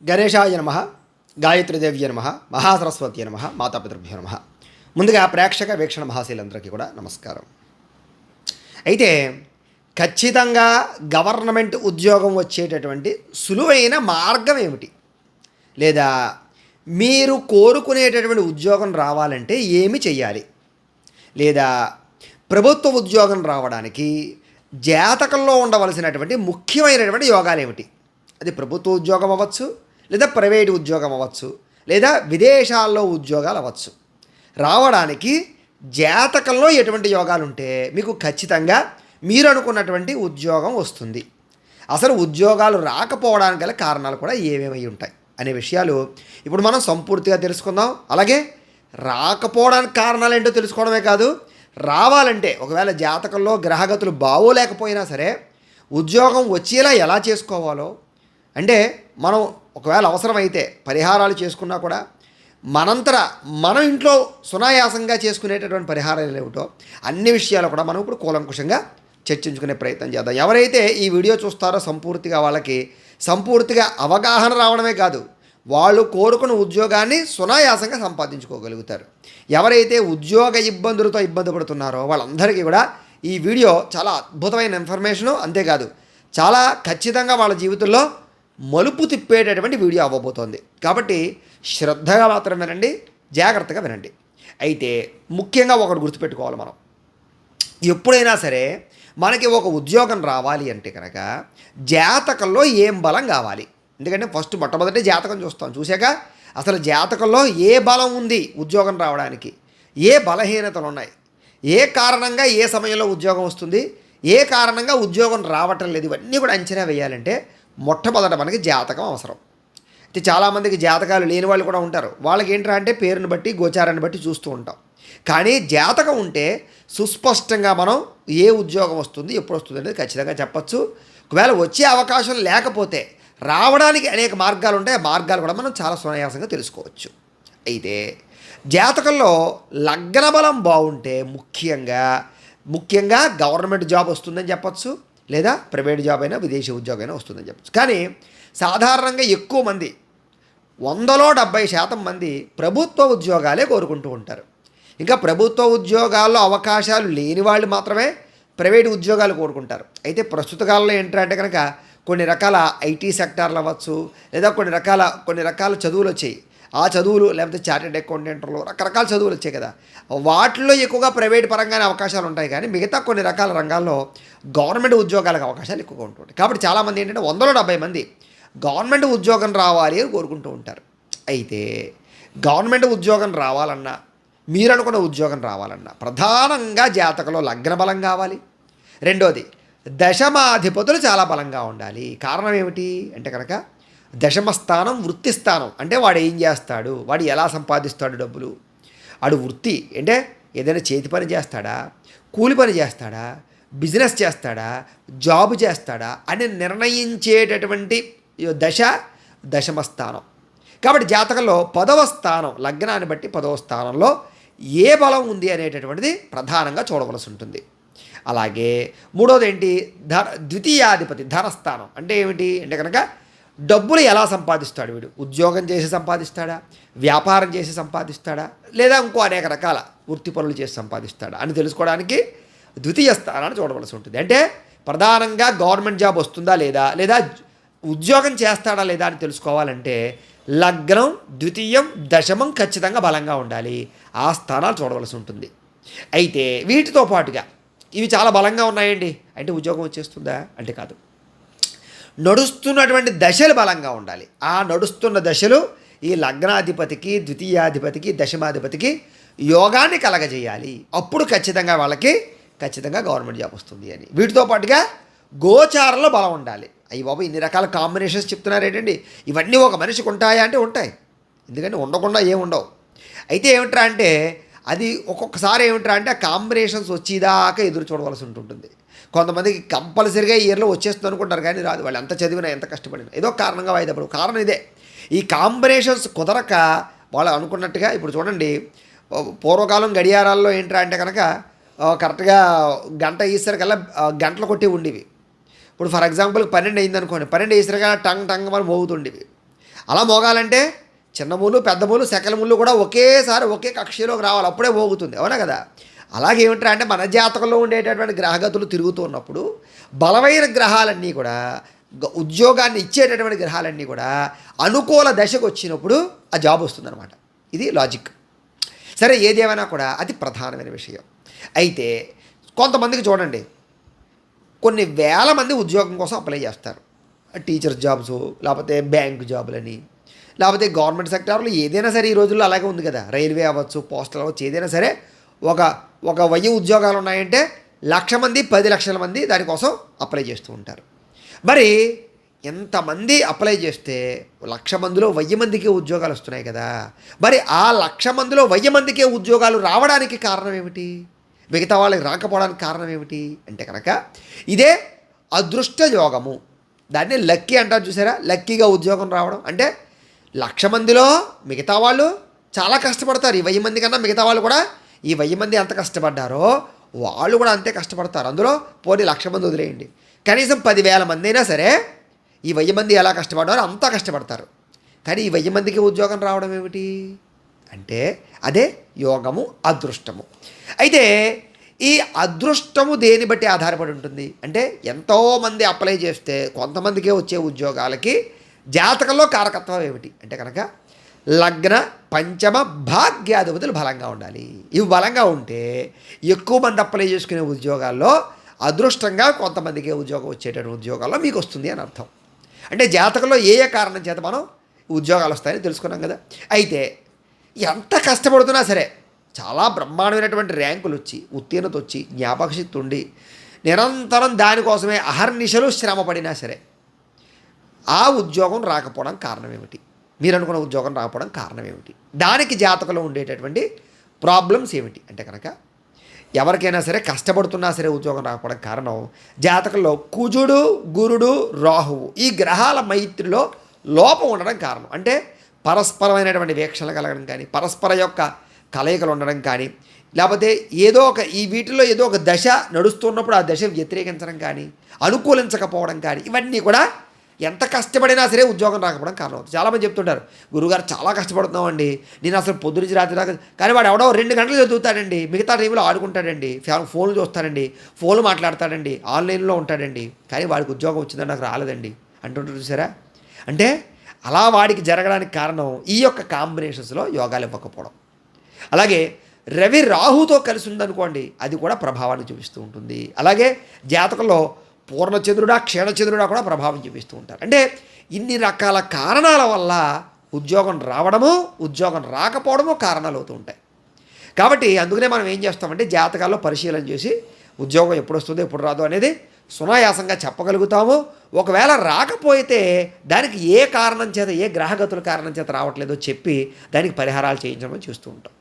గణేశాయ నమ, గాయత్రీదేవ్య నమ, మహాసరస్వతి నమ, మాతాపితృభ్యో నమ. ముందుగా ప్రేక్షక వీక్షణ మహాశీలందరికీ కూడా నమస్కారం. అయితే ఖచ్చితంగా గవర్నమెంట్ ఉద్యోగం వచ్చేటటువంటి సులువైన మార్గం ఏమిటి, లేదా మీరు కోరుకునేటటువంటి ఉద్యోగం రావాలంటే ఏమి చెయ్యాలి, లేదా ప్రభుత్వ ఉద్యోగం రావడానికి జాతకంలో ఉండవలసినటువంటి ముఖ్యమైనటువంటి యోగాలు ఏమిటి, అది ప్రభుత్వ ఉద్యోగం అవ్వచ్చు, లేదా ప్రైవేటు ఉద్యోగం అవ్వచ్చు, లేదా విదేశాల్లో ఉద్యోగాలు అవ్వచ్చు. రావడానికి జాతకంలో ఎటువంటి యోగాలు ఉంటే మీకు ఖచ్చితంగా మీరు అనుకున్నటువంటి ఉద్యోగం వస్తుంది. అసలు ఉద్యోగాలు రాకపోవడానికి గల కారణాలు కూడా ఏమేమై ఉంటాయి అనే విషయాలు ఇప్పుడు మనం సంపూర్తిగా తెలుసుకుందాం. అలాగే రాకపోవడానికి కారణాలు ఏంటో తెలుసుకోవడమే కాదు, రావాలంటే ఒకవేళ జాతకంలో గ్రహగతులు బాగోలేకపోయినా సరే ఉద్యోగం వచ్చేలా ఎలా చేసుకోవాలో, అంటే మనం ఒకవేళ అవసరమైతే పరిహారాలు చేసుకున్నా కూడా మనం ఇంట్లో సునాయాసంగా చేసుకునేటటువంటి పరిహారాలు ఏమిటో అన్ని విషయాలు కూడా మనం ఇప్పుడు కూలంకుషంగా చర్చించుకునే ప్రయత్నం చేద్దాం. ఎవరైతే ఈ వీడియో చూస్తారో వాళ్ళకి సంపూర్తిగా అవగాహన రావడమే కాదు, వాళ్ళు కోరుకున్న ఉద్యోగాన్ని సునాయాసంగా సంపాదించుకోగలుగుతారు. ఎవరైతే ఉద్యోగ ఇబ్బందులతో ఇబ్బంది పడుతున్నారో వాళ్ళందరికీ కూడా ఈ వీడియో చాలా అద్భుతమైన ఇన్ఫర్మేషను, అంతేకాదు చాలా ఖచ్చితంగా వాళ్ళ జీవితంలో మలుపు తిప్పేటటువంటి వీడియో అవ్వబోతోంది. కాబట్టి శ్రద్ధగా మాత్రం వినండి, జాగ్రత్తగా వినండి. అయితే ముఖ్యంగా ఒకటి గుర్తుపెట్టుకోవాలి, మనం ఎప్పుడైనా సరే మనకి ఒక ఉద్యోగం రావాలి అంటే కనుక జాతకంలో ఏం బలం కావాలి. ఎందుకంటే మొట్టమొదటి జాతకం చూశాక అసలు జాతకంలో ఏ బలం ఉంది ఉద్యోగం రావడానికి, ఏ బలహీనతలు ఉన్నాయి, ఏ కారణంగా ఏ సమయంలో ఉద్యోగం వస్తుంది, ఏ కారణంగా ఉద్యోగం రావటం లేదు, ఇవన్నీ కూడా అంచనా వేయాలంటే మొట్టమొదట మనకి జాతకం అవసరం. అయితే చాలామందికి జాతకాలు లేని వాళ్ళు కూడా ఉంటారు. వాళ్ళకి ఏంట్రా అంటే పేరుని బట్టి గోచారాన్ని బట్టి చూస్తూ ఉంటాం. కానీ జాతకం ఉంటే సుస్పష్టంగా మనం ఏ ఉద్యోగం వస్తుంది, ఎప్పుడు వస్తుంది అనేది ఖచ్చితంగా చెప్పచ్చు. ఒకవేళ వచ్చే అవకాశం లేకపోతే రావడానికి అనేక మార్గాలు ఉంటాయి. ఆ మార్గాలు కూడా మనం చాలా సునాయాసంగా తెలుసుకోవచ్చు. అయితే జాతకంలో లగ్న బలం బాగుంటే ముఖ్యంగా గవర్నమెంట్ జాబ్ వస్తుందని చెప్పచ్చు, లేదా ప్రైవేట్ జాబ్ అయినా విదేశీ ఉద్యోగం అయినా వస్తుందని చెప్పచ్చు. కానీ సాధారణంగా ఎక్కువ మంది 100లో 70% మంది ప్రభుత్వ ఉద్యోగాలే కోరుకుంటూ ఉంటారు. ఇంకా ప్రభుత్వ ఉద్యోగాల్లో అవకాశాలు లేని వాళ్ళు మాత్రమే ప్రైవేటు ఉద్యోగాలు కోరుకుంటారు. అయితే ప్రస్తుత కాలంలో ఏంటంటే కనుక కొన్ని రకాల ఐటీ సెక్టార్లు అవ్వచ్చు, లేదా కొన్ని రకాల చదువులు వచ్చాయి. ఆ చదువులు లేకపోతే చార్టెడ్ అకౌంటెంట్లు రకరకాల చదువులు వచ్చాయి కదా, వాటిల్లో ఎక్కువగా ప్రైవేట్ పరంగానే అవకాశాలు ఉంటాయి. కానీ మిగతా కొన్ని రకాల రంగాల్లో గవర్నమెంట్ ఉద్యోగాలకు అవకాశాలు ఎక్కువగా ఉంటుంటాయి. కాబట్టి చాలామంది ఏంటంటే 100లో 70 మంది గవర్నమెంట్ ఉద్యోగం రావాలి అని కోరుకుంటూ ఉంటారు. అయితే గవర్నమెంట్ ఉద్యోగం రావాలన్నా, మీరు అనుకున్న ఉద్యోగం రావాలన్నా ప్రధానంగా జాతకంలో లగ్న బలం కావాలి. రెండోది దశమాధిపతులు చాలా బలంగా ఉండాలి. కారణం ఏమిటి అంటే కనుక దశమస్థానం వృత్తి స్థానం. అంటే వాడు ఏం చేస్తాడు, వాడు ఎలా సంపాదిస్తాడు డబ్బులు, వాడు వృత్తి అంటే ఏదైనా చేతి పని చేస్తాడా, కూలి పని చేస్తాడా, బిజినెస్ చేస్తాడా, జాబ్ చేస్తాడా అని నిర్ణయించేటటువంటి దశమస్థానం. కాబట్టి జాతకంలో 10వ స్థానం, లగ్నాన్ని బట్టి 10వ స్థానంలో ఏ బలం ఉంది అనేటటువంటిది ప్రధానంగా చూడవలసి ఉంటుంది. అలాగే మూడోది ఏంటి, ద్వితీయాధిపతి ధనస్థానం. అంటే ఏమిటి అంటే కనుక డబ్బులు ఎలా సంపాదిస్తాడు వీడు, ఉద్యోగం చేసి సంపాదిస్తాడా, వ్యాపారం చేసి సంపాదిస్తాడా, లేదా ఇంకో అనేక రకాల వృత్తి పనులు చేసి సంపాదిస్తాడా అని తెలుసుకోవడానికి ద్వితీయ స్థానాన్ని చూడవలసి ఉంటుంది. అంటే ప్రధానంగా గవర్నమెంట్ జాబ్ వస్తుందా లేదా ఉద్యోగం చేస్తాడా లేదా అని తెలుసుకోవాలంటే లగ్నం, ద్వితీయం, దశమం ఖచ్చితంగా బలంగా ఉండాలి. ఆ స్థానాలు చూడవలసి ఉంటుంది. అయితే వీటితో పాటుగా ఇవి చాలా బలంగా ఉన్నాయండి అంటే ఉద్యోగం వచ్చేస్తుందా అంటే కాదు, నడుస్తున్నటువంటి దశలు బలంగా ఉండాలి. ఆ నడుస్తున్న దశలు ఈ లగ్నాధిపతికి, ద్వితీయాధిపతికి, దశమాధిపతికి యోగాన్ని కలగజేయాలి. అప్పుడు ఖచ్చితంగా గవర్నమెంట్ జాబ్ వస్తుంది అని. వీటితో పాటుగా గోచారంలో బలం ఉండాలి. అయ్యి బాబు ఇన్ని రకాల కాంబినేషన్స్ చెప్తున్నారేంటండి, ఇవన్నీ ఒక మనిషికి ఉంటాయా అంటే ఉంటాయి. ఎందుకంటే ఉండకుండా ఏముండవు. అయితే ఏమిట్రా అంటే అది ఒక్కొక్కసారి ఏమిట్రా అంటే ఆ కాంబినేషన్స్ వచ్చేదాకా ఎదురు చూడవలసి ఉంటుంది. కొంతమందికి కంపల్సరీగా ఈ ఇయర్లో వచ్చేస్తుంది అనుకుంటారు, కానీ రాదు. వాళ్ళు ఎంత చదివినా ఎంత కష్టపడినా ఏదో కారణంగా వాయిదాపడు. కారణం ఇదే, ఈ కాంబినేషన్స్ కుదరక వాళ్ళు అనుకున్నట్టుగా. ఇప్పుడు చూడండి, పూర్వకాలం గడియారాల్లో ఏంట్రా అంటే కనుక కరెక్ట్గా గంట ఈసరికల్లా గంటలు కొట్టి ఉండేవి. ఇప్పుడు ఫర్ ఎగ్జాంపుల్ 12 అయింది అనుకోండి, 12 వేసరికల్లా టంగ్ టంగ్ అని మోగుతుండేవి. అలా మోగాలంటే చిన్న ముళ్ళు పెద్ద ముళ్ళు సెకల ముళ్ళు కూడా ఒకేసారి ఒకే కక్షలోకి రావాలి, అప్పుడే మోగుతుంది. అవునా కదా? అలాగే ఏమిట్రా అంటే మన జాతకంలో ఉండేటటువంటి గ్రహగతులు తిరుగుతూ ఉన్నప్పుడు బలమైన గ్రహాలన్నీ కూడా ఉద్యోగాన్ని ఇచ్చేటటువంటి గ్రహాలన్నీ కూడా అనుకూల దశకు వచ్చినప్పుడు ఆ జాబ్ వస్తుందన్నమాట. ఇది లాజిక్. సరే, ఏదేమైనా కూడా అది ప్రధానమైన విషయం. అయితే కొంతమందికి చూడండి, కొన్ని వేల మంది ఉద్యోగం కోసం అప్లై చేస్తారు. టీచర్స్ జాబ్స్, లేకపోతే బ్యాంక్ జాబులని, లేకపోతే గవర్నమెంట్ సెక్టార్లో ఏదైనా సరే ఈ రోజుల్లో అలాగే ఉంది కదా. రైల్వే అవ్వచ్చు, పోస్టల్ అవ్వచ్చు, ఏదైనా సరే ఒక 1000 ఉద్యోగాలు ఉన్నాయంటే 1,00,000 మంది 10 లక్షల మంది దానికోసం అప్లై చేస్తూ ఉంటారు. మరి ఎంతమంది అప్లై చేస్తే 1,00,000 మందిలో 1000 మందికే ఉద్యోగాలు వస్తున్నాయి కదా. మరి ఆ 1,00,000 మందిలో 1000 మందికే ఉద్యోగాలు రావడానికి కారణం ఏమిటి? మిగతా వాళ్ళకి రాకపోవడానికి కారణం ఏమిటి అంటే కనుక ఇదే అదృష్ట యోగము. దాన్ని లక్కీ అంటారు చూసారా. లక్కీగా ఉద్యోగం రావడం అంటే 1,00,000 మందిలో మిగతా వాళ్ళు చాలా కష్టపడతారు. ఈ 1000 మంది కన్నా మిగతా వాళ్ళు కూడా ఈ 1000 మంది ఎంత కష్టపడ్డారో వాళ్ళు కూడా అంతే కష్టపడతారు. అందులో పోనీ 1,00,000 మంది వదిలేయండి, కనీసం 10,000 మంది అయినా సరే ఈ 1000 మంది ఎలా కష్టపడ్డారో అంతా కష్టపడతారు. కానీ ఈ 1000 మందికి ఉద్యోగం రావడం ఏమిటి అంటే అదే యోగము, అదృష్టము. అయితే ఈ అదృష్టము దేని బట్టి ఆధారపడి ఉంటుంది అంటే ఎంతోమంది అప్లై చేస్తే కొంతమందికే వచ్చే ఉద్యోగాలకి జాతకంలో కారకత్వం ఏమిటి అంటే కనుక లగ్న, పంచమ, భాగ్యాధిపతులు బలంగా ఉండాలి. ఇవి బలంగా ఉంటే ఎక్కువ మంది అప్లై చేసుకునే ఉద్యోగాల్లో అదృష్టంగా కొంతమందికి ఉద్యోగం వచ్చేటటువంటి ఉద్యోగాల్లో మీకు వస్తుంది అని అర్థం. అంటే జాతకంలో ఏ కారణం చేత మనం ఉద్యోగాలు వస్తాయని తెలుసుకున్నాం కదా. అయితే ఎంత కష్టపడుతున్నా సరే చాలా బ్రహ్మాండమైనటువంటి ర్యాంకులు వచ్చి, ఉత్తీర్ణత వచ్చి, జ్ఞాపకశక్తి ఉండి నిరంతరం దానికోసమే అహర్నిశలు శ్రమ పడినా సరే ఆ ఉద్యోగం రాకపోవడం కారణం ఏమిటి? మీరు అనుకున్న ఉద్యోగం రాకపోవడం కారణం ఏమిటి? దానికి జాతకంలో ఉండేటటువంటి ప్రాబ్లమ్స్ ఏమిటి అంటే కనుక ఎవరికైనా సరే కష్టపడుతున్నా సరే ఉద్యోగం రాకపోవడం కారణం జాతకంలో కుజుడు, గురుడు, రాహువు ఈ గ్రహాల మైత్రిలో లోపం ఉండడం కారణం. అంటే పరస్పరమైనటువంటి వీక్షణలు కలగడం కానీ, పరస్పర యొక్క కలయికలు ఉండడం కానీ, లేకపోతే ఏదో ఒక ఈ వీటిలో ఏదో ఒక దశ నడుస్తున్నప్పుడు ఆ దశ వ్యతిరేకించడం కానీ, అనుకూలించకపోవడం కానీ, ఇవన్నీ కూడా ఎంత కష్టపడినా సరే ఉద్యోగం రాకపోవడం కారణం అవుతుంది. చాలామంది చెప్తుంటారు, గురుగారు చాలా కష్టపడుతున్నామండి, నేను అసలు పొద్దునుంచి రాత్రి దాకా, కానీ వాడు ఎవడో 2 గంటలు చదువుతాడండి, మిగతా టైంలో ఆడుకుంటాడండి, ఫోన్లు చూస్తాడండి, ఫోన్లు మాట్లాడతాడండి, ఆన్లైన్లో ఉంటాడండి, కానీ వాడికి ఉద్యోగం వచ్చిందని నాకు రాలేదండి అంటుంటారు చూసారా. అంటే అలా వాడికి జరగడానికి కారణం ఈ యొక్క కాంబినేషన్స్లో యోగాలు ఇవ్వకపోవడం. అలాగే రవి రాహుతో కలిసి ఉందనుకోండి, అది కూడా ప్రభావాన్ని చూపిస్తూ ఉంటుంది. అలాగే జాతకంలో పూర్ణచంద్రుడా, క్షీణచంద్రుడా కూడా ప్రభావం చూపిస్తూ ఉంటారు. అంటే ఇన్ని రకాల కారణాల వల్ల ఉద్యోగం రావడము, ఉద్యోగం రాకపోవడము కారణాలు అవుతూ ఉంటాయి. కాబట్టి అందుకనే మనం ఏం చేస్తామంటే జాతకాల్లో పరిశీలన చేసి ఉద్యోగం ఎప్పుడు వస్తుందో ఎప్పుడు రాదో అనేది సునాయాసంగా చెప్పగలుగుతాము. ఒకవేళ రాకపోతే దానికి ఏ కారణం చేత, ఏ గ్రహగతుల కారణం చేత రావట్లేదో చెప్పి దానికి పరిహారాలు చేయించడం చూస్తూ ఉంటాం.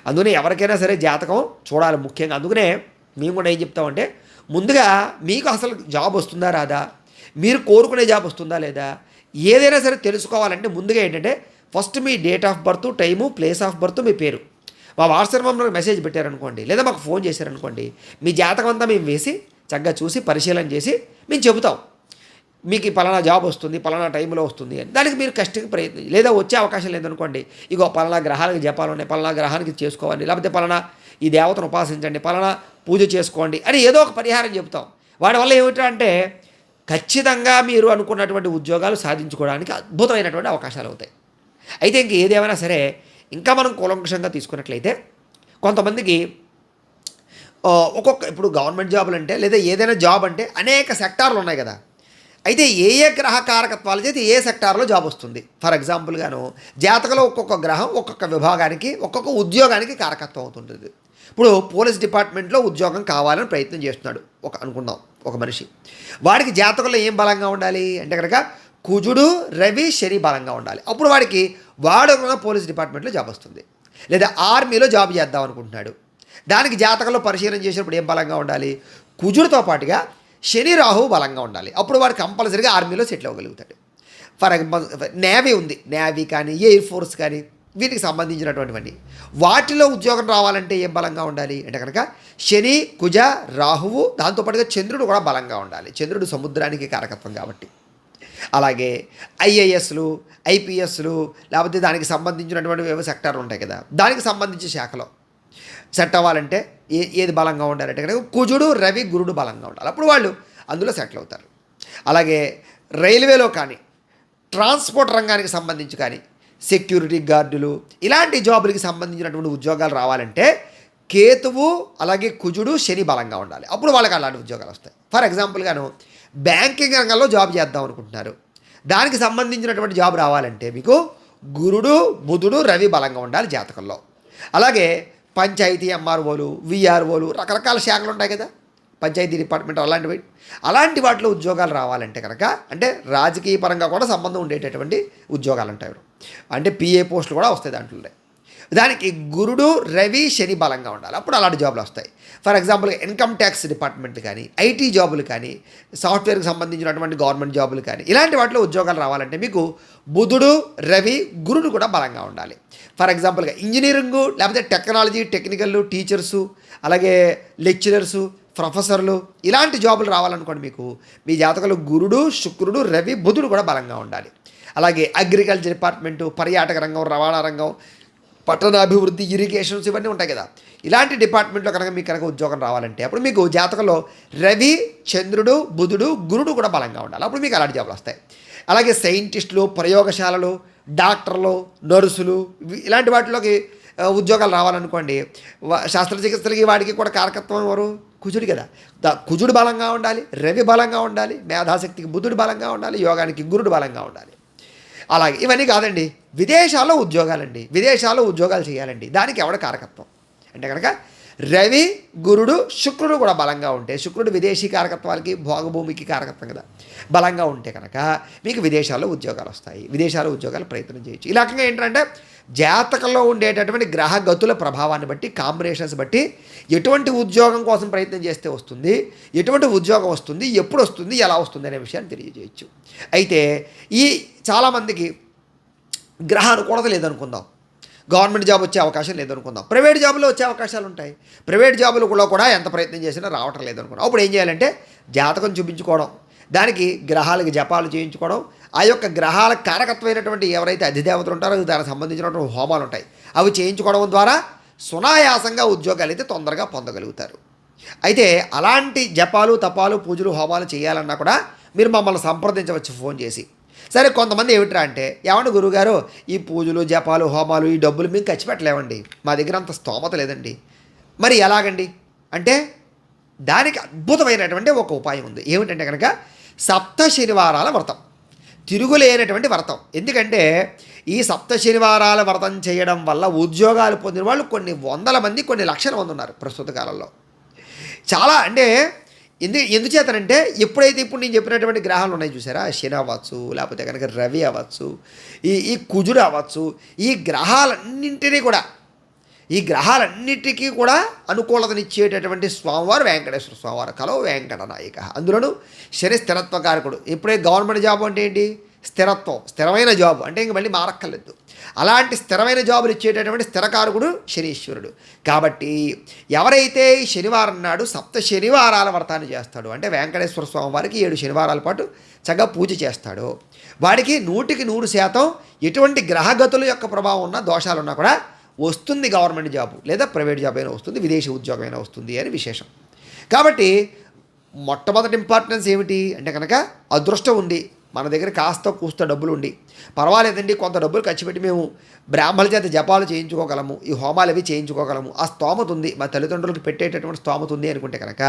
అందుకనే ఎవరికైనా సరే జాతకం చూడాలి ముఖ్యంగా. అందుకనే మేము కూడా ఏం చెప్తామంటే ముందుగా మీకు అసలు జాబ్ వస్తుందా రాదా, మీరు కోరుకునే జాబ్ వస్తుందా లేదా, ఏదైనా సరే తెలుసుకోవాలంటే ముందుగా ఏంటంటే ఫస్ట్ మీ date of birth, time, place of birth, మీ పేరు మా వాట్సాప్ నెంబర్లో మెసేజ్ పెట్టారనుకోండి, లేదా మాకు ఫోన్ చేశారనుకోండి, మీ జాతకం అంతా మేము వేసి చక్కగా చూసి పరిశీలన చేసి మేము చెబుతాం మీకు పలానా జాబ్ వస్తుంది, పలానా టైంలో వస్తుంది అని. దానికి మీరు కష్టంగా ప్రయత్నం, లేదా వచ్చే అవకాశం లేదనుకోండి, ఇగో పలానా గ్రహాలకు జపాలు ఉన్నాయి, పలానా గ్రహానికి చేసుకోవాలి, లేకపోతే పలానా ఈ దేవతను ఉపాసించండి, పలానా పూజ చేసుకోండి అని ఏదో ఒక పరిహారం చెబుతాం. వాడి వల్ల ఏమిటంటే ఖచ్చితంగా మీరు అనుకున్నటువంటి ఉద్యోగాలు సాధించుకోవడానికి అద్భుతమైనటువంటి అవకాశాలు అవుతాయి. అయితే ఇంక ఏదేమైనా సరే ఇంకా మనం కూలంకషంగా తీసుకున్నట్లయితే కొంతమందికి ఇప్పుడు గవర్నమెంట్ జాబులు అంటే లేదా ఏదైనా జాబ్ అంటే అనేక సెక్టార్లు ఉన్నాయి కదా. అయితే ఏ ఏ గ్రహ కారకత్వాలు చేతి ఏ సెక్టార్లో జాబ్ వస్తుంది. ఫర్ ఎగ్జాంపుల్గాను జాతకంలో ఒక్కొక్క గ్రహం ఒక్కొక్క విభాగానికి, ఒక్కొక్క ఉద్యోగానికి కారకత్వం అవుతుంటుంది. ఇప్పుడు పోలీస్ డిపార్ట్మెంట్లో ఉద్యోగం కావాలని ప్రయత్నం చేస్తున్నాడు అనుకుందాం ఒక మనిషి. వాడికి జాతకంలో ఏం బలంగా ఉండాలి అంటే కనుక కుజుడు, రవి, శని బలంగా ఉండాలి. అప్పుడు వాడికి వాడు పోలీస్ డిపార్ట్మెంట్లో జాబ్ వస్తుంది. లేదా ఆర్మీలో జాబ్ చేద్దాం అనుకుంటున్నాడు, దానికి జాతకంలో పరిశీలన చేసినప్పుడు ఏం బలంగా ఉండాలి, కుజుడితో పాటుగా శని, రాహువు బలంగా ఉండాలి. అప్పుడు వాడు కంపల్సరీగా ఆర్మీలో సెటిల్ అవ్వగలుగుతాడు. ఫర్ ఎగ్జాంపుల్ నేవీ ఉంది, నేవీ కానీ ఎయిర్ ఫోర్స్ కానీ వీటికి సంబంధించినటువంటివన్నీ వాటిలో ఉద్యోగం రావాలంటే ఏం బలంగా ఉండాలి అంటే కనుక శని, కుజ, రాహువు, దాంతోపాటుగా చంద్రుడు కూడా బలంగా ఉండాలి. చంద్రుడు సముద్రానికి కారకత్వం కాబట్టి. అలాగే ఐఏఎస్లు, ఐపీఎస్లు, లేకపోతే దానికి సంబంధించినటువంటి సెక్టార్లు ఉంటాయి కదా, దానికి సంబంధించిన శాఖలో సెట్ అవ్వాలంటే ఏది బలంగా ఉండాలంటే కనుక కుజుడు, రవి, గురుడు బలంగా ఉండాలి. అప్పుడు వాళ్ళు అందులో సెటిల్ అవుతారు. అలాగే రైల్వేలో కానీ, ట్రాన్స్పోర్ట్ రంగానికి సంబంధించి కానీ, సెక్యూరిటీ గార్డులు, ఇలాంటి జాబులకి సంబంధించినటువంటి ఉద్యోగాలు రావాలంటే కేతువు, అలాగే కుజుడు, శని బలంగా ఉండాలి. అప్పుడు వాళ్ళకి అలాంటి ఉద్యోగాలు వస్తాయి. ఫర్ ఎగ్జాంపుల్గాను బ్యాంకింగ్ రంగంలో జాబ్ చేద్దాం అనుకుంటున్నారు, దానికి సంబంధించినటువంటి జాబ్ రావాలంటే మీకు గురుడు, బుధుడు, రవి బలంగా ఉండాలి జాతకంలో. అలాగే పంచాయతీ ఎంఆర్ఓలు, విఆర్ఓలు, రకరకాల శాఖలు ఉంటాయి కదా, పంచాయతీ డిపార్ట్మెంట్ అలాంటి వాటిలో ఉద్యోగాలు రావాలంటే కనుక, అంటే రాజకీయ పరంగా కూడా సంబంధం ఉండేటటువంటి ఉద్యోగాలు ఉంటాయి. అంటే పిఏ పోస్టులు కూడా వస్తాయి దాంట్లో. దానికి గురుడు, రవి, శని బలంగా ఉండాలి. అప్పుడు అలాంటి జాబులు వస్తాయి. For example income tax department కానీ, ఐటీ జాబులు కానీ, సాఫ్ట్వేర్కి సంబంధించినటువంటి గవర్నమెంట్ జాబులు కానీ, ఇలాంటి వాటిలో ఉద్యోగాలు రావాలంటే మీకు బుధుడు, రవి, గురుడు కూడా బలంగా ఉండాలి. ఫర్ ఎగ్జాంపుల్గా ఇంజనీరింగు, లేకపోతే టెక్నాలజీ, టెక్నికల్ టీచర్సు, అలాగే లెక్చరర్సు, ప్రొఫెసర్లు, ఇలాంటి జాబులు రావాలనుకోండి మీకు మీ జాతకంలో గురుడు, శుక్రుడు, రవి, బుధుడు కూడా బలంగా ఉండాలి. అలాగే అగ్రికల్చర్ డిపార్ట్మెంటు, పర్యాటక రంగం, రవాణా రంగం, పట్టణాభివృద్ధి, ఇరిగేషన్స్, ఇవన్నీ ఉంటాయి కదా, ఇలాంటి డిపార్ట్మెంట్లో కనుక మీకు కనుక ఉద్యోగం రావాలంటే అప్పుడు మీకు జాతకంలో రవి, చంద్రుడు, బుధుడు, గురుడు కూడా బలంగా ఉండాలి. అప్పుడు మీకు అలాంటి జాబులు వస్తాయి. అలాగే సైంటిస్టులు, ప్రయోగశాలలు, డాక్టర్లు, నర్సులు, ఇలాంటి వాటిలోకి ఉద్యోగాలు రావాలనుకోండి, శస్త్రచికిత్సలకి వాడికి కూడా కారకత్వం ఎవరు? కుజుడు కదా. కుజుడు బలంగా ఉండాలి, రవి బలంగా ఉండాలి, మేధాశక్తికి బుధుడు బలంగా ఉండాలి, యోగానికి గురుడు బలంగా ఉండాలి. అలాగే ఇవన్నీ కాదండి, విదేశాల్లో ఉద్యోగాలండి, విదేశాల్లో ఉద్యోగాలు చేయాలండి, దానికి ఎవడ కారకత్వం అంటే కనుక రవి, గురుడు, శుక్రుడు కూడా బలంగా ఉంటే, శుక్రుడు విదేశీ కారకత్వాలకి, భోగభూమికి కారకత్వం కదా, బలంగా ఉంటే కనుక మీకు విదేశాల్లో ఉద్యోగాలు వస్తాయి. విదేశాల్లో ఉద్యోగాలు ప్రయత్నం చేయొచ్చు. ఈ రకంగా ఏంటంటే జాతకంలో ఉండేటటువంటి గ్రహగతుల ప్రభావాన్ని బట్టి, కాంబినేషన్స్ బట్టి ఎటువంటి ఉద్యోగం కోసం ప్రయత్నం చేస్తే వస్తుంది, ఎటువంటి ఉద్యోగం వస్తుంది, ఎప్పుడు వస్తుంది, ఎలా వస్తుంది అనే విషయాన్ని తెలియజేయచ్చు. అయితే ఈ చాలామందికి గ్రహ అనుకూలత లేదనుకుందాం, గవర్నమెంట్ జాబ్ వచ్చే అవకాశం లేదనుకుందాం, ప్రైవేట్ జాబులో వచ్చే అవకాశాలు ఉంటాయి, ప్రైవేట్ జాబులు కూడా ఎంత ప్రయత్నం చేసినా రావటం లేదనుకుందాం. అప్పుడు ఏం చేయాలంటే జాతకం చూపించుకోవడం, దానికి గ్రహాలకి జపాలు చేయించుకోవడం, ఆ యొక్క గ్రహాల కారకత్వమైనటువంటి ఎవరైతే అధిదేవతలు ఉంటారో దానికి సంబంధించినటువంటి హోమాలు ఉంటాయి, అవి చేయించుకోవడం ద్వారా సునాయాసంగా ఉద్యోగాలు అయితే తొందరగా పొందగలుగుతారు. అయితే అలాంటి జపాలు, తపాలు, పూజలు, హోమాలు చేయాలన్నా కూడా మీరు మమ్మల్ని సంప్రదించవచ్చు ఫోన్ చేసి. సరే, కొంతమంది ఏమిట్రా అంటే, ఏమండి గురువుగారు, ఈ పూజలు, జపాలు, హోమాలు, ఈ డబ్బులు మేము ఖర్చు పెట్టలేమండి, మా దగ్గర అంత స్తోమత లేదండి, మరి ఎలాగండి అంటే దానికి అద్భుతమైనటువంటి ఒక ఉపాయం ఉంది. ఏమిటంటే కనుక సప్త శనివారాల వ్రతం, తిరుగులేనటువంటి వ్రతం. ఎందుకంటే ఈ సప్త శనివారాల వ్రతం చేయడం వల్ల ఉద్యోగాలు పొందిన వాళ్ళు కొన్ని వందల మంది, కొన్ని లక్షల మంది ఉన్నారు ప్రస్తుత కాలంలో. చాలా అంటే ఎందుచేతనంటే ఎప్పుడైతే ఇప్పుడు నేను చెప్పినటువంటి గ్రహాలు ఉన్నాయి చూసారా, శని అవ్వచ్చు, లేకపోతే కనుక రవి అవ్వచ్చు, ఈ కుజుడు అవ్వచ్చు, ఈ గ్రహాలన్నిటికీ కూడా అనుకూలతనిచ్చేటటువంటి స్వామివారు వెంకటేశ్వర స్వామివారు, కలో వెంకటనాయక. అందులోనూ శని స్థిరత్వకారకుడు. ఇప్పుడే గవర్నమెంట్ జాబ్ అంటే ఏంటి? స్థిరత్వం, స్థిరమైన జాబ్ అంటే ఇంక మళ్ళీ మారక్కర్లేదు. అలాంటి స్థిరమైన జాబులు ఇచ్చేటటువంటి స్థిరకారకుడు శనీశ్వరుడు. కాబట్టి ఎవరైతే ఈ శనివారం నాడు సప్త శనివారాల వ్రతాన్ని చేస్తాడో, అంటే వెంకటేశ్వర స్వామి వారికి 7 శనివారాల పాటు చక్కగా పూజ చేస్తాడో, వాడికి 100% ఎటువంటి గ్రహగతుల యొక్క ప్రభావం ఉన్న దోషాలున్నా కూడా వస్తుంది గవర్నమెంట్ జాబు, లేదా ప్రైవేట్ జాబ్ అయినా వస్తుంది, విదేశీ ఉద్యోగం అయినా వస్తుంది అని విశేషం. కాబట్టి మొట్టమొదటి ఇంపార్టెన్స్ ఏమిటి అంటే కనుక అదృష్టం ఉంది, మన దగ్గర కాస్త కూస్త డబ్బులు ఉండి, పర్వాలేదండి కొంత డబ్బులు ఖర్చు పెట్టి మేము బ్రాహ్మణుల చేత జపాలు చేయించుకోగలము, ఈ హోమాలు అవి చేయించుకోగలము, ఆ స్తోమత ఉంది, మా తల్లిదండ్రులకు పెట్టేటటువంటి స్తోమత ఉంది అనుకుంటే కనుక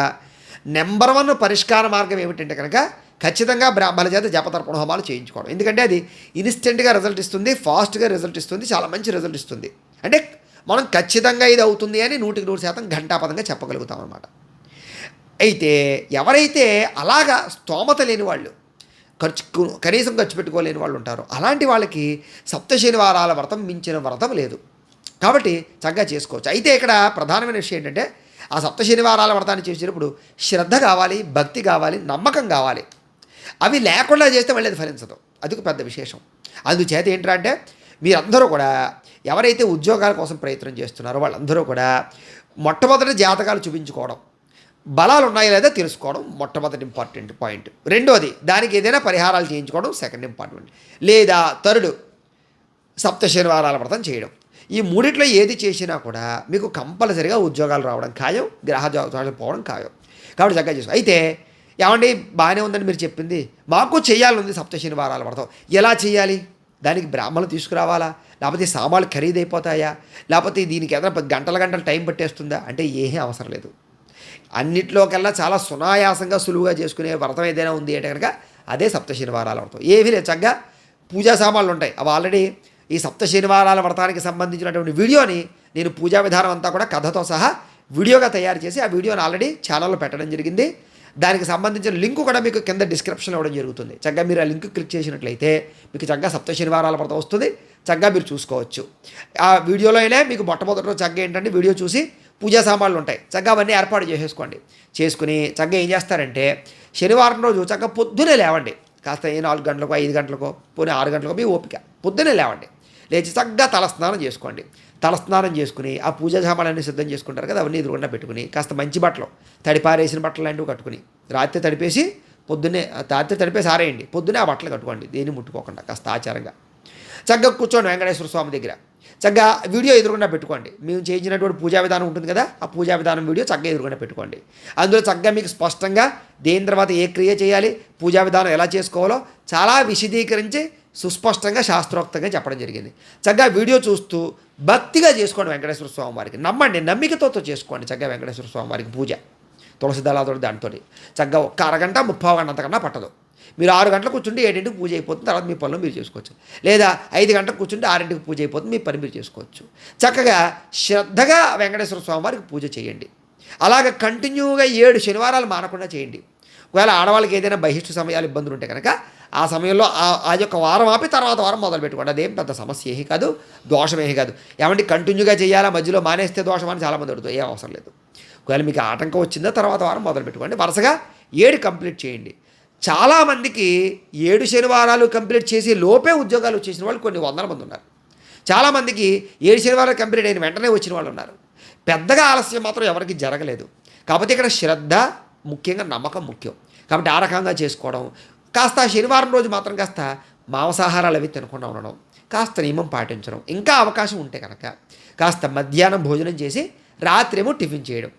నెంబర్ 1 పరిష్కార మార్గం ఏమిటంటే కనుక ఖచ్చితంగా బ్రాహ్మణుల చేత జపతర్పణ హోమాలు చేయించుకోవడం. ఎందుకంటే అది ఇన్స్టెంట్గా రిజల్ట్ ఇస్తుంది, ఫాస్ట్గా రిజల్ట్ ఇస్తుంది, చాలా మంచి రిజల్ట్ ఇస్తుంది. అంటే మనం ఖచ్చితంగా ఇది అవుతుంది అని 100% ఘంటాపదంగా చెప్పగలుగుతాం అన్నమాట. అయితే ఎవరైతే అలాగా స్తోమత లేని వాళ్ళు, కనీసం ఖర్చు పెట్టుకోలేని వాళ్ళు ఉంటారు, అలాంటి వాళ్ళకి సప్త శనివారాల వ్రతం మించిన వ్రతం లేదు. కాబట్టి చక్కగా చేసుకోవచ్చు. అయితే ఇక్కడ ప్రధానమైన విషయం ఏంటంటే ఆ సప్త శనివారాల వ్రతాన్ని చేసేటప్పుడు శ్రద్ధ కావాలి, భక్తి కావాలి, నమ్మకం కావాలి. అవి లేకుండా చేస్తే మళ్ళీ అది ఫలించదు. అది పెద్ద విశేషం. అందుచేత ఏంటంటే మీరందరూ కూడా ఎవరైతే ఉద్యోగాల కోసం ప్రయత్నం చేస్తున్నారో వాళ్ళందరూ కూడా మొట్టమొదటి జాతకాలు చూపించుకోవడం, బలాలు ఉన్నాయో లేదా తెలుసుకోవడం మొట్టమొదటి ఇంపార్టెంట్ పాయింట్. రెండోది దానికి ఏదైనా పరిహారాలు చేయించుకోవడం సెకండ్ ఇంపార్టెంట్. లేదా థర్డ్ సప్త శనివారాల వ్రతం చేయడం. ఈ మూడిట్లో ఏది చేసినా కూడా మీకు కంపల్సరిగా ఉద్యోగాలు రావడం ఖాయం, గ్రహ దోషాలు పోవడం ఖాయం. కాబట్టి చక్కగా చేసుకో. అయితే ఏమండి బాగానే ఉందని మీరు చెప్పింది, మాకు చేయాలనుంది సప్త శనివారాల వ్రతం, ఎలా చేయాలి? దానికి బ్రాహ్మణులు తీసుకురావాలా, లేకపోతే సామాన్లు ఖరీదైపోతాయా, లేకపోతే దీనికి ఏదైనా గంటల టైం పట్టేస్తుందా అంటే ఏమీ అవసరం లేదు. అన్నిట్లోకల్లా చాలా సునాయాసంగా సులువుగా చేసుకునే వ్రతం ఏదైనా ఉంది అంటే కనుక అదే సప్త శనివారాల వ్రతం. ఏమీ లేదు, చక్కగా పూజా సామాన్లు ఉంటాయి. అవి ఆల్రెడీ ఈ సప్త శనివారాల వ్రతానికి సంబంధించినటువంటి వీడియోని నేను పూజా విధానం అంతా కూడా కథతో సహా వీడియోగా తయారు చేసి ఆ వీడియోని ఆల్రెడీ ఛానల్లో పెట్టడం జరిగింది. దానికి సంబంధించిన లింక్ కూడా మీకు కింద డిస్క్రిప్షన్లో ఇవ్వడం జరుగుతుంది. చక్కగా మీరు ఆ లింక్ క్లిక్ చేసినట్లయితే మీకు చక్కగా సప్త శనివారాల వ్రతం వస్తుంది, చక్కగా మీరు చూసుకోవచ్చు. ఆ వీడియోలోనే మీకు మొట్టమొదటి చక్కగా ఏంటంటే వీడియో చూసి పూజా సామాన్లు ఉంటాయి, చక్కగా అవన్నీ ఏర్పాటు చేసుకుని చక్కగా ఏం చేస్తారంటే శనివారం రోజు చక్కగా పొద్దునే లేవండి. కాస్త 4 గంటలకో 5 గంటలకో పోనీ 6 గంటలకో మీ ఓపిక, పొద్దునే లేవండి. లేచి చక్కగా తలస్నానం చేసుకోండి. తలస్నానం చేసుకుని ఆ పూజా సామాన్లన్నీ సిద్ధం చేసుకుంటారు కదా, అవన్నీ ఎదురుగుండా పెట్టుకుని కాస్త మంచి బట్టలు, తడిపారేసిన బట్టలు లాంటివి కట్టుకుని రాత్రి తడిపేసి రాత్రి తడిపేసి ఆరేయండి, పొద్దునే ఆ బట్టలు కట్టుకోండి, దేన్ని ముట్టుకోకుండా కాస్త ఆచారంగా. చక్కగా కూర్చోండి వెంకటేశ్వర స్వామి దగ్గర, చక్కగా వీడియో ఎదురుగుండా పెట్టుకోండి. మేము చేయించినటువంటి పూజా విధానం ఉంటుంది కదా, ఆ పూజా విధానం వీడియో చక్కగా ఎదురుగుండా పెట్టుకోండి. అందులో చక్కగా మీకు స్పష్టంగా దేని తర్వాత ఏ క్రియ చేయాలి, పూజా విధానం ఎలా చేసుకోవాలో చాలా విశదీకరించి సుస్పష్టంగా శాస్త్రోక్తంగా చెప్పడం జరిగింది. చక్కగా వీడియో చూస్తూ భక్తిగా చేసుకోండి వెంకటేశ్వర స్వామి వారికి, నమ్మండి, నమ్మికతో చేసుకోండి చక్కగా వెంకటేశ్వర స్వామి వారికి పూజ. తులసి దళాతో దాంతో చక్కగా 1 అరగంట 30 గంట అంతకన్నా పట్టదు. మీరు 6 గంటలకు కూర్చుంటే 7ంటికి పూజ అయిపోతుంది, తర్వాత మీ పనులు మీరు చేసుకోవచ్చు. లేదా 5 గంటలకు కూర్చుంటే 6ంటికి పూజ అయిపోతుంది, మీ పని మీరు చేసుకోవచ్చు. చక్కగా శ్రద్ధగా వెంకటేశ్వర స్వామి వారికి పూజ చేయండి. అలాగ కంటిన్యూగా 7 శనివారాలు మానకుండా చేయండి. ఒకవేళ ఆడవాళ్ళకి ఏదైనా బహిష్టు సమయాలు ఇబ్బందులు ఉంటే కనుక ఆ సమయంలో ఆ యొక్క వారం ఆపి తర్వాత వారం మొదలు పెట్టుకోండి. అదేం పెద్ద సమస్య ఏమీ కాదు, దోషం ఏమీ కాదు. ఏమంటే కంటిన్యూగా చేయాలా, మధ్యలో మానేస్తే దోషం అని చాలామంది అడుగుతారు. ఏం అవసరం లేదు. ఒకవేళ మీకు ఆటంకం వచ్చిందో తర్వాత వారం మొదలు పెట్టుకోండి. వరుసగా 7 కంప్లీట్ చేయండి. చాలామందికి 7 శనివారాలు కంప్లీట్ చేసి లోపే ఉద్యోగాలు వచ్చేసిన వాళ్ళు కొన్ని వందల మంది ఉన్నారు. చాలామందికి 7 శనివారాలు కంప్లీట్ అయిన వెంటనే వచ్చిన వాళ్ళు ఉన్నారు. పెద్దగా ఆలస్యం మాత్రం ఎవరికి జరగలేదు. కాకపోతే ఇక్కడ శ్రద్ధ ముఖ్యంగా, నమ్మకం ముఖ్యం. కాబట్టి ఆ రకంగా చేసుకోవడం, కాస్త శనివారం రోజు మాత్రం కాస్త మాంసాహారాలు అవి తినకుండా ఉండడం, కాస్త నియమం పాటించడం, ఇంకా అవకాశం ఉంటే కనుక కాస్త మధ్యాహ్నం భోజనం చేసి రాత్రేమో టిఫిన్ చేయడం.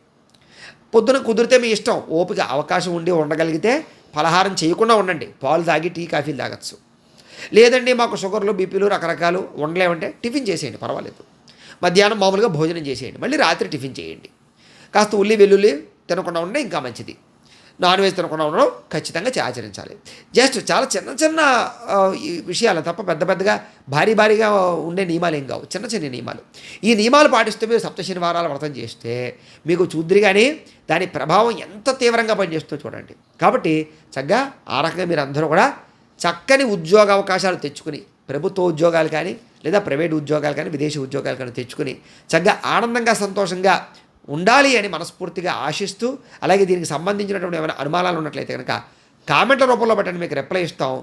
పొద్దున కుదిరితే మీ ఇష్టం, ఓపిక అవకాశం ఉండి ఉండగలిగితే ఫలహారం చేయకుండా ఉండండి, పాలు తాగి టీ కాఫీలు తాగచ్చు. లేదండి మాకు షుగర్లు బీపీలు రకరకాలు ఉండలేమంటే టిఫిన్ చేసేయండి, పర్వాలేదు. మధ్యాహ్నం మామూలుగా భోజనం చేసేయండి, మళ్ళీ రాత్రి టిఫిన్ చేయండి. కాస్త ఉల్లి వెల్లుల్లి తినకుండా ఉంటే ఇంకా మంచిది. నాన్ వెజ్ తినకుండా ఉండడం ఖచ్చితంగా ఆచరించాలి. జస్ట్ చాలా చిన్న విషయాలు తప్ప పెద్దగా భారీగా ఉండే నియమాలు ఏం కావు, చిన్న నియమాలు. ఈ నియమాలు పాటిస్తూ మీరు సప్త శనివారాల వ్రతం చేస్తే మీకు చూద్దరి కానీ దాని ప్రభావం ఎంత తీవ్రంగా పనిచేస్తుందో చూడండి. కాబట్టి చక్కగా ఆ రకంగా మీరు అందరూ కూడా చక్కని ఉద్యోగ అవకాశాలు తెచ్చుకుని, ప్రభుత్వ ఉద్యోగాలు కానీ లేదా ప్రైవేట్ ఉద్యోగాలు కానీ విదేశీ ఉద్యోగాలు కానీ తెచ్చుకుని చక్కగా ఆనందంగా సంతోషంగా ఉండాలి అని మనస్ఫూర్తిగా ఆశిస్తూ, అలాగే దీనికి సంబంధించినటువంటి ఏమైనా అనుమానాలు ఉన్నట్లయితే కనుక కామెంట్ల రూపంలో పెట్టండి, మీకు రిప్లై ఇస్తాం.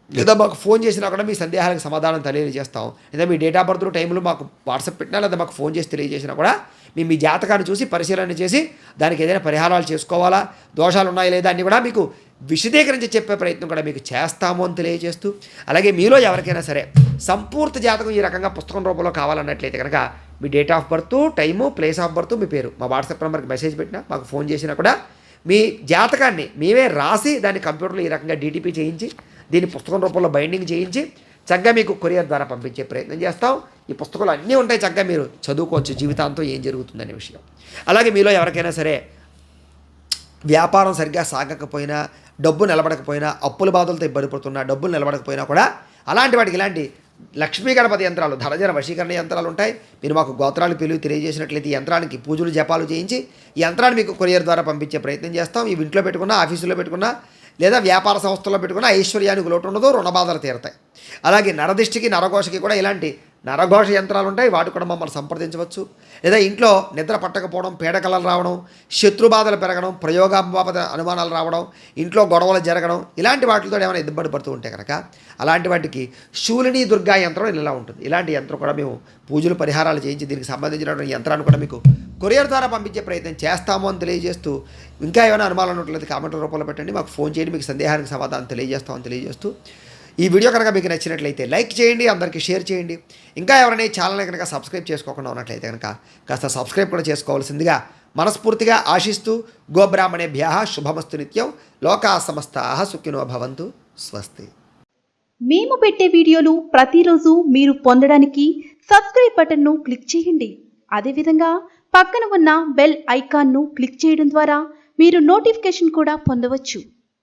లేదా మాకు ఫోన్ చేసినా కూడా మీ సందేహాలకు సమాధానం తెలియజేస్తాం. లేదా మీ డేట్ ఆఫ్ బర్త్ టైంలో మాకు వాట్సాప్ పెట్టినా లేదా మాకు ఫోన్ చేసి తెలియజేసినా కూడా మేము మీ జాతకాన్ని చూసి పరిశీలన చేసి దానికి ఏదైనా పరిహారాలు చేసుకోవాలా, దోషాలు ఉన్నాయా లేదా అని కూడా మీకు విశదీకరించి చెప్పే ప్రయత్నం కూడా మీకు చేస్తాము అని తెలియజేస్తూ, అలాగే మీలో ఎవరికైనా సరే సంపూర్తి జాతకం ఈ రకంగా పుస్తకం రూపంలో కావాలన్నట్లయితే కనుక మీ date of birth, time, place of birth, మీ పేరు మా వాట్సాప్ నెంబర్కి మెసేజ్ పెట్టినా మాకు ఫోన్ చేసినా కూడా మీ జాతకాన్ని మేమే రాసి దాన్ని కంప్యూటర్లో ఈ రకంగా డీటీపీ చేయించి దీన్ని పుస్తకం రూపంలో బైండింగ్ చేయించి చక్కగా మీకు కొరియర్ ద్వారా పంపించే ప్రయత్నం చేస్తాం. ఈ పుస్తకాలు అన్నీ ఉంటాయి, చక్కగా మీరు చదువుకోవచ్చు జీవితాంతం ఏం జరుగుతుందనే విషయం. అలాగే మీలో ఎవరికైనా సరే వ్యాపారం సరిగ్గా సాగకపోయినా, డబ్బు నిలబడకపోయినా, అప్పుల బాధలతో ఇబ్బంది పడుతున్నా, డబ్బులు నిలబడకపోయినా కూడా అలాంటి వాటికి ఇలాంటి లక్ష్మీ గణపతి యంత్రాలు, ధనజన వశీకరణ యంత్రాలు ఉంటాయి. మీరు మాకు గోత్రాలు పిలువు తెలియజేసినట్లయితే ఈ యంత్రానికి పూజలు జపాలు చేయించి ఈ యంత్రాన్ని మీకు కొరియర్ ద్వారా పంపించే ప్రయత్నం చేస్తాం. ఈ ఇంట్లో పెట్టుకున్నా, ఆఫీసులో పెట్టుకున్నా, లేదా వ్యాపార సంస్థల్లో పెట్టుకున్న ఐశ్వర్యానికి లోటు ఉండదు, రుణబాధలు తీరతాయి. అలాగే నరదిష్టికి, నరఘోషకి కూడా ఇలాంటి నరఘోష యంత్రాలు ఉంటాయి, వాటి కూడా మమ్మల్ని సంప్రదించవచ్చు. లేదా ఇంట్లో నిద్ర పట్టకపోవడం, పీడకలలు రావడం, శత్రుబాధలు పెరగడం, ప్రయోగాబాపద అనుమానాలు రావడం, ఇంట్లో గొడవలు జరగడం, ఇలాంటి వాటితో ఏమైనా ఇబ్బంది పడుతూ ఉంటే కనుక అలాంటి వాటికి శూలిని దుర్గా యంత్రం ఇలా ఉంటుంది. ఇలాంటి యంత్రం కూడా మేము పూజలు పరిహారాలు చేయించి దీనికి సంబంధించినటువంటి యంత్రాన్ని కూడా మీకు కొరియర్ ద్వారా పంపించే ప్రయత్నం చేస్తాము అని తెలియజేస్తూ, ఇంకా ఏమైనా అనుమానాలు ఉన్నట్లయితే కామెంట్ల రూపంలో పెట్టండి, మాకు ఫోన్ చేయండి, మీకు సందేహానికి సమాధానం తెలియజేస్తామని తెలియజేస్తూ, ఈ వీడియో కనుక మీకు నచ్చినట్లయితే లైక్ చేయండి, అందరికీ షేర్ చేయండి. ఇంకా ఎవరైనా ఈ ఛానల్ని కనుక సబ్స్క్రైబ్ చేసుకోకుండా ఉన్నట్లయితే కనుక కాస్త సబ్స్క్రైబ్ కూడా చేసుకోవాల్సిందిగా మనస్ఫూర్తిగా ఆశిస్తూ, గోబ్రాహ్మణేభ్యः శుభమస్తు నిత్యం, లోకా సమస్తాః సుఖినో భవంతు, స్వస్తి. మేము పెట్టే వీడియోలు ప్రతిరోజు మీరు పొందడానికి సబ్స్క్రైబ్ బటన్ను క్లిక్ చేయండి. అదేవిధంగా పక్కన ఉన్న బెల్ ఐకాన్ను క్లిక్ చేయడం ద్వారా మీరు నోటిఫికేషన్ కూడా పొందవచ్చు.